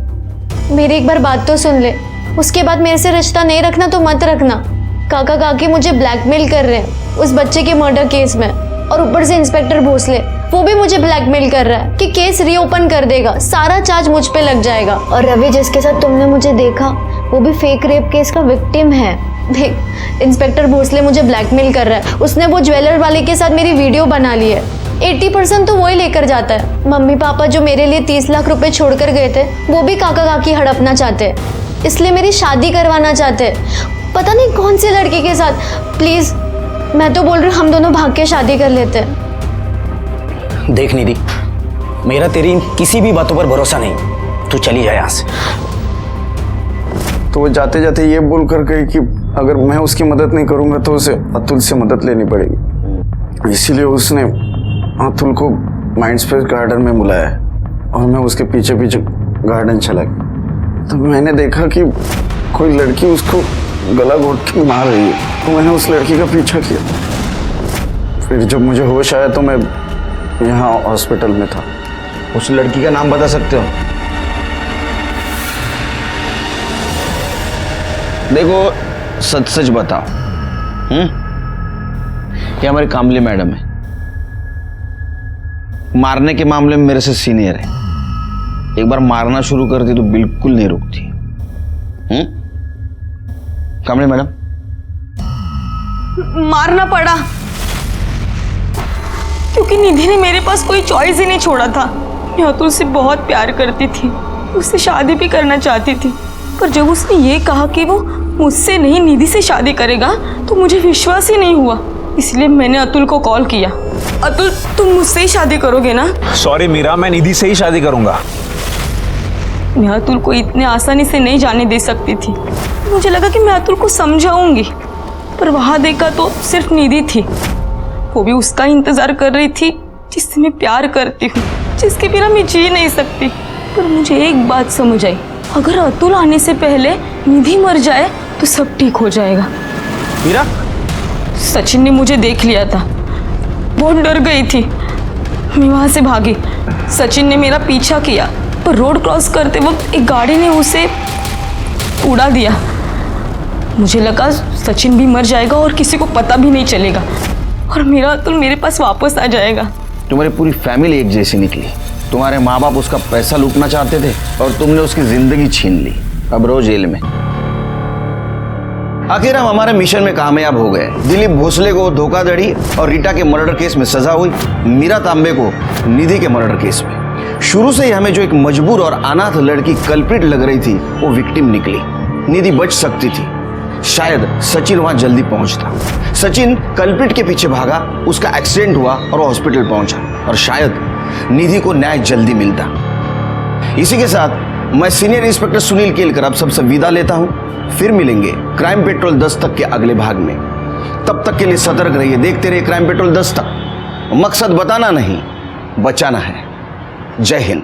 मेरी एक बार बात तो सुन ले, उसके बाद मेरे से रिश्ता नहीं रखना तो मत रखना। काका काकी मुझे ब्लैकमेल कर रहे हैं उस बच्चे के मर्डर केस में, और ऊपर से इंस्पेक्टर भोसले वो भी मुझे ब्लैकमेल कर रहा है कि केस रीओपन कर देगा, सारा चार्ज मुझ पे लग जाएगा। और रवि जिसके साथ तुमने मुझे देखा वो भी फेक रेप केस का विक्टिम है। देख, इंस्पेक्टर भोसले मुझे ब्लैकमेल कर रहा है। उसने वो ज्वेलर वाले के साथ मेरी वीडियो बना ली है। 80% तो वो ही लेकर जाता है। मम्मी पापा जो मेरे लिए 30 लाख रुपए छोड़कर गए थे वो भी काका काकी हड़पना चाहते हैं, इसलिए मेरी शादी करवाना चाहते हैं, पता नहीं कौन सी लड़की के साथ। प्लीज, मैं तो बोल रही हूँ हम दोनों भाग के शादी कर लेते हैं। देख निधि, मेरा तेरी किसी भी बातों पर भरोसा नहीं, तू चली जाए यहाँ से। तो वो जाते जाते ये बोल कर गई कि अगर मैं उसकी मदद नहीं करूंगा तो उसे अतुल से मदद लेनी पड़ेगी। इसीलिए उसने अतुल को माइंडस्पेस गार्डन में बुलाया और मैं उसके पीछे पीछे गार्डन चला गया। तो मैंने देखा कि कोई लड़की उसको गला घोट के मार रही है, तो मैंने उस लड़की का पीछा किया। फिर जब मुझे होश आया तो मैं यहाँ हॉस्पिटल में था। उस लड़की का नाम बता सकते हो? देखो, सच सच बताओ। ये हमारी कामली मैडम है, मारने के मामले में मेरे से सीनियर है। एक बार मारना शुरू करती तो बिल्कुल नहीं रुकती। कामली मैडम, मारना पड़ा क्योंकि निधि ने मेरे पास कोई चॉइस ही नहीं छोड़ा था। मैं अतुल से बहुत प्यार करती थी, उससे शादी भी करना चाहती थी, पर जब उसने ये कहा कि वो मुझसे नहीं निधि से शादी करेगा तो मुझे विश्वास ही नहीं हुआ। इसलिए मैंने अतुल को कॉल किया। अतुल, तुम मुझसे ही शादी करोगे ना? सॉरी मीरा, मैं निधि से ही शादी करूंगा। मैं अतुल को इतने आसानी से नहीं जाने दे सकती थी। मुझे लगा कि मैं अतुल को समझाऊंगी, पर वहां देखा तो सिर्फ निधि थी। वो भी उसका इंतजार कर रही थी जिससे मैं प्यार करती हूँ, जिसके बिना मैं जी नहीं सकती। पर मुझे एक बात समझ आई, अगर अतुल आने से पहले निधि मर जाए तो सब ठीक हो जाएगा। मीरा, सचिन ने मुझे देख लिया था, बहुत डर गई थी। मैं वहां से भागी। सचिन ने मेरा पीछा किया, पर रोड क्रॉस करते वक्त एक गाड़ी ने उसे उड़ा दिया। मुझे लगा सचिन भी मर जाएगा और किसी को पता भी नहीं चलेगा और मेरा अतुल मेरे पास वापस आ जाएगा। तुम्हारी पूरी फैमिली एक जैसी निकली। तुम्हारे माँ बाप उसका पैसा लूटना चाहते थे और तुमने उसकी जिंदगी छीन ली। अब रो जेल में। आखिर हम हमारे मिशन में कामयाब हो गए। दिलीप भोसले को धोखाधड़ी और रीटा के मर्डर केस में सजा हुई, मीरा तांबे को निधि के मर्डर केस में। शुरू से ही हमें जो एक मजबूर और अनाथ लड़की कल्प्रिट लग रही थी वो विक्टिम निकली। निधि बच सकती थी, शायद सचिन वहां जल्दी पहुंचता। सचिन कल्प्रिट के पीछे भागा, उसका एक्सीडेंट हुआ और हॉस्पिटल पहुंचा, और शायद निधि को न्याय जल्दी मिलता। इसी के साथ मैं सीनियर इंस्पेक्टर सुनील केलकर अब सबसे विदा लेता हूं। फिर मिलेंगे क्राइम पेट्रोल 10 तक के अगले भाग में। तब तक के लिए सतर्क रहिए, देखते रहिए क्राइम पेट्रोल 10 तक। मकसद बताना नहीं, बचाना है। जय हिंद।